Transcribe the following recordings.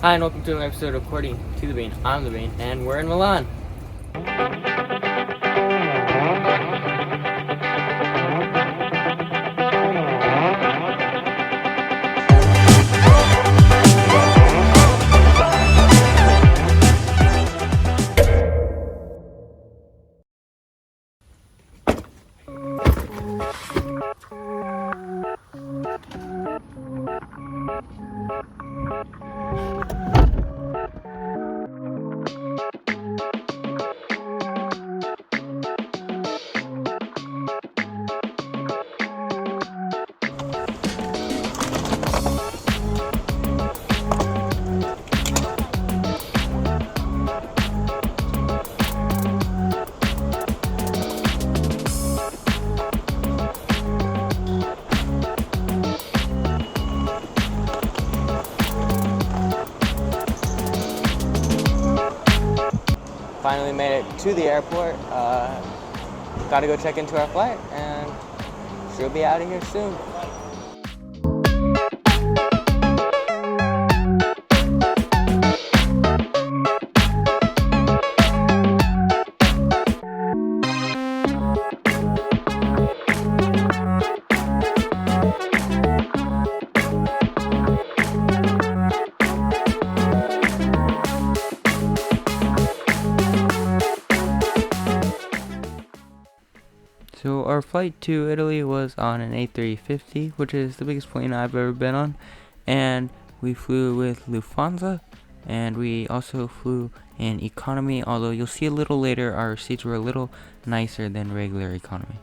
Hi, and welcome to an episode of According to the Bean. I'm the Bean, and we're in Milan. Finally made it to the airport. Gotta go check into our flight, and she'll be out of here soon. So our flight to Italy was on an A350, which is the biggest plane I've ever been on, and we flew with Lufthansa, and we also flew in economy, although you'll see a little later our seats were a little nicer than regular economy.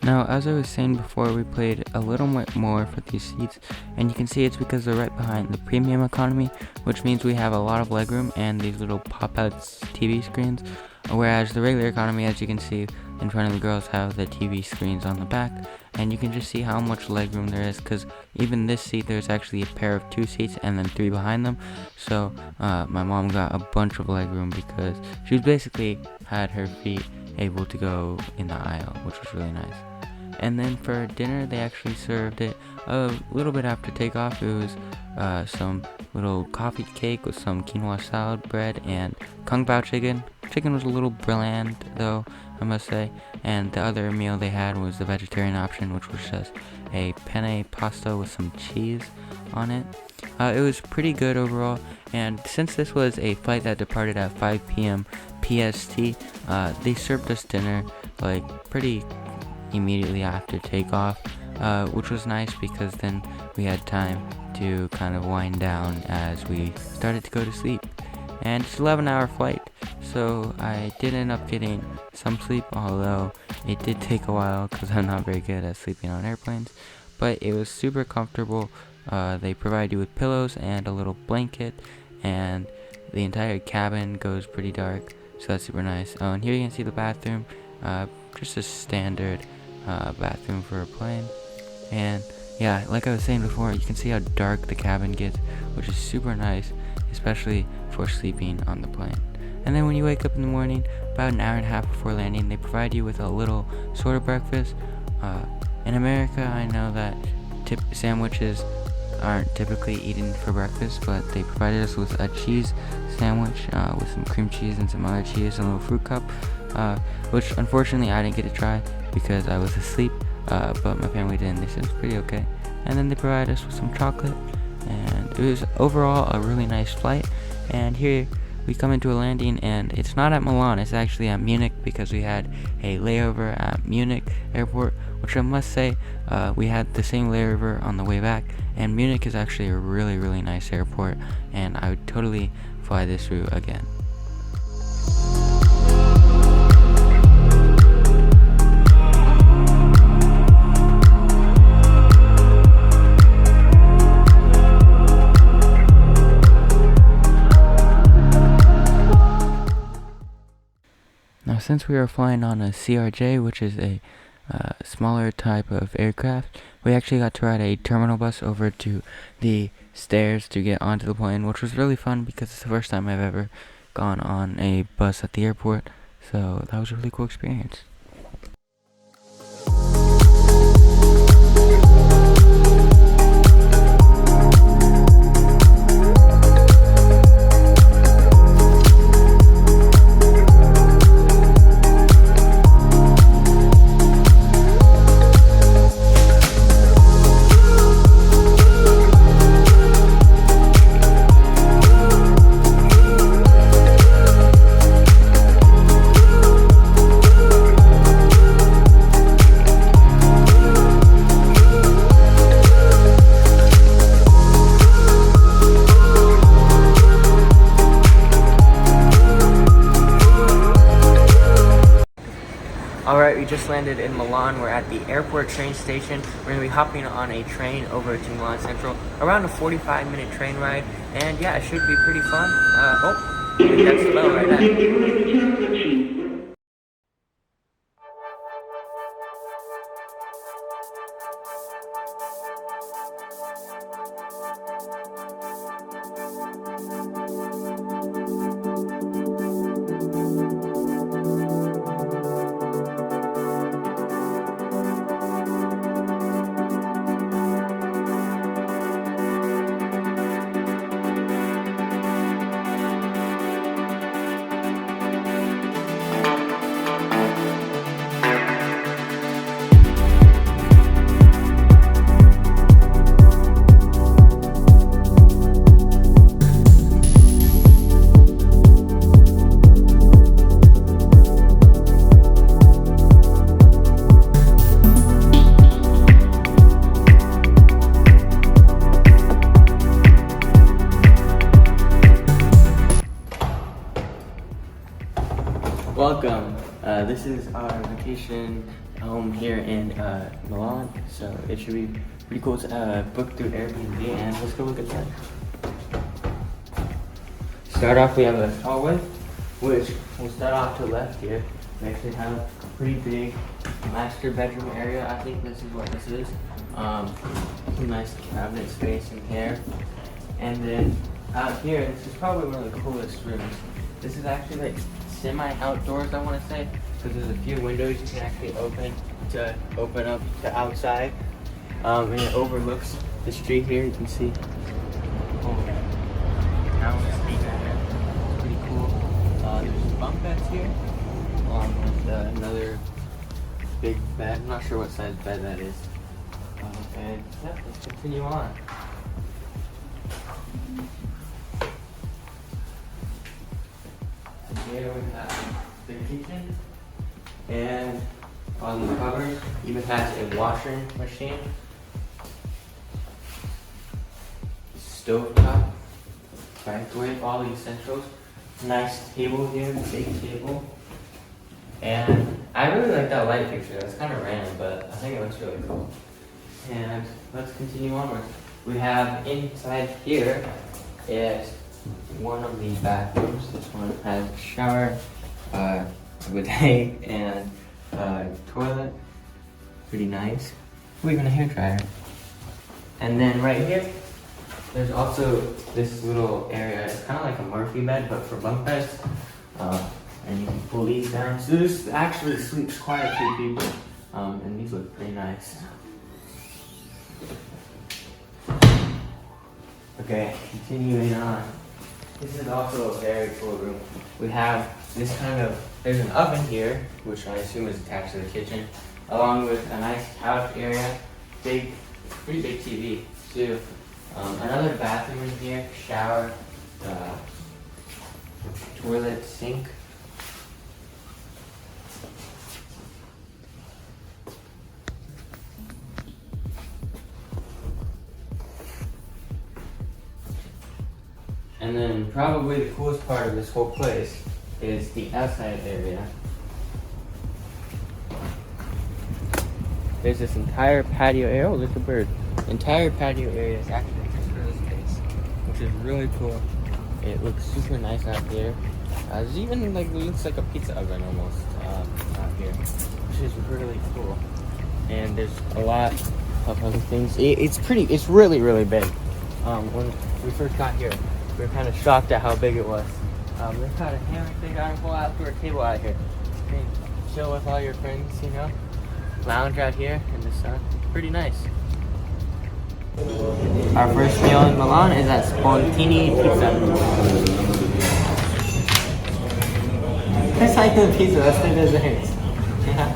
Now, as I was saying before, we paid a little bit more for these seats, and you can see it's because they're right behind the premium economy, which means we have a lot of legroom and these little pop-out TV screens, whereas the regular economy, as you can see in front of the girls, have the TV screens on the back, and you can just see how much legroom there is, because even this seat, there's actually a pair of 2 seats and then 3 behind them. So my mom got a bunch of legroom because she basically had her feet able to go in the aisle, which was really nice. And then for dinner, they actually served it a little bit after takeoff. It was some little coffee cake with some quinoa salad bread and kung pao chicken. Chicken was a little bland, though, I must say. And the other meal they had was the vegetarian option, which was just a penne pasta with some cheese on it. It was pretty good overall. And since this was a flight that departed at 5 p.m. PST, they served us dinner like pretty immediately after takeoff, which was nice because then we had time to kind of wind down as we started to go to sleep. And it's an 11-hour flight, so I did end up getting some sleep, although it did take a while because I'm not very good at sleeping on airplanes. But it was super comfortable. They provide you with pillows and a little blanket, and the entire cabin goes pretty dark, so that's super nice. Oh, and here you can see the bathroom, just a standard bathroom for a plane. And yeah, like I was saying before, you can see how dark the cabin gets, which is super nice, especially for sleeping on the plane. And then when you wake up in the morning, about an hour and a half before landing, they provide you with a little sort of breakfast. In America, I know that sandwiches aren't typically eaten for breakfast, but they provided us with a cheese sandwich with some cream cheese and some other cheese and a little fruit cup, which unfortunately I didn't get to try because I was asleep, but my family did, and they said it was pretty okay. And then they provided us with some chocolate, and it was overall a really nice flight. And here we come into a landing, and it's not at Milan, it's actually at Munich, because we had a layover at Munich airport, which I must say, we had the same layover on the way back, and Munich is actually a really, really nice airport, and I would totally fly this route again. since we are flying on a CRJ, which is a smaller type of aircraft, we actually got to ride a terminal bus over to the stairs to get onto the plane, which was really fun because it's the first time I've ever gone on a bus at the airport. So that was a really cool experience. Alright, we just landed in Milan. We're at the airport train station. We're going to be hopping on a train over to Milan Central. Around a 45-minute train ride. And yeah, it should be pretty fun. That's the bell right there. Welcome. This is our vacation home here in Milan, so it should be pretty cool to book through Airbnb, and let's go look at that. Start off, we have a hallway, which we'll start off to the left here. We actually have a pretty big master bedroom area. I think this is what this is. Some nice cabinet space in here. And then out here, this is probably one of the coolest rooms. This is actually like semi-outdoors, I want to say, because there's a few windows you can actually open up to outside, and it overlooks the street here. You can see. Now on the street right here. It's pretty cool. There's bunk beds here, along with another big bed. I'm not sure what size bed that is. And yeah, let's continue on. Here we have the kitchen, and on the cupboard even has a washing machine, stovetop, microwave, all the essentials. Nice table here, big table. And I really like that light fixture. That's kind of random, but I think it looks really cool. And let's continue onward. We have inside here is one of the bathrooms. This one has a shower, bidet, and toilet. Pretty nice. Oh, even a hairdryer. And then right here, there's also this little area. It's kind of like a Murphy bed, but for bunk beds. And you can pull these down. So this actually sleeps quite a few people. And these look pretty nice. Okay, continuing on. This is also a very cool room. We have this there's an oven here, which I assume is attached to the kitchen, along with a nice couch area, pretty big TV too. Another bathroom in here, shower, toilet, sink. And then probably the coolest part of this whole place is the outside area. There's this entire patio area. Oh, there's a bird. The entire patio area is actually just for this space, which is really cool. It looks super nice out here. There's even it looks like a pizza oven almost here, which is really cool. And there's a lot of other things. It's really big. When we first got here, we were kind of shocked at how big it was. They've got a hammock, they got a whole outdoor table out here. You can chill with all your friends, you know, lounge out here in the sun. It's pretty nice. Our first meal in Milan is at Spontini Pizza. It's like the pizza, that's the desserts. Yeah.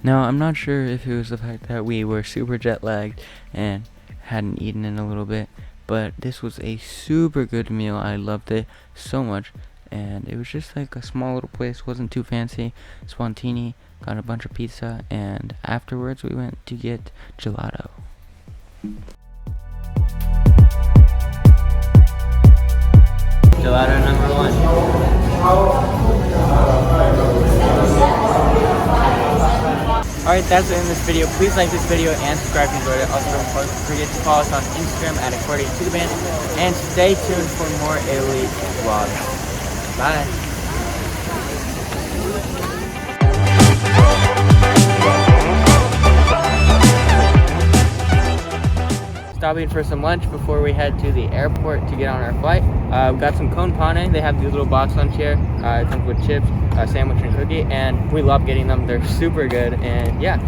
Now, I'm not sure if it was the fact that we were super jet lagged and hadn't eaten in a little bit, but this was a super good meal. I loved it so much, and it was just like a small little place, wasn't too fancy. Spontini, got a bunch of pizza, and afterwards we went to get gelato. Gelato number 1. Alright, that's the end of this video. Please like this video and subscribe if you enjoyed it. Also, don't forget to follow us on Instagram at @accordion2theband, and stay tuned for more Italy vlogs. Bye. Stopping for some lunch before we head to the airport to get on our flight. We got some con pane. They have these little box lunch here. It comes with chips, a sandwich, and cookie, and we love getting them. They're super good, and yeah,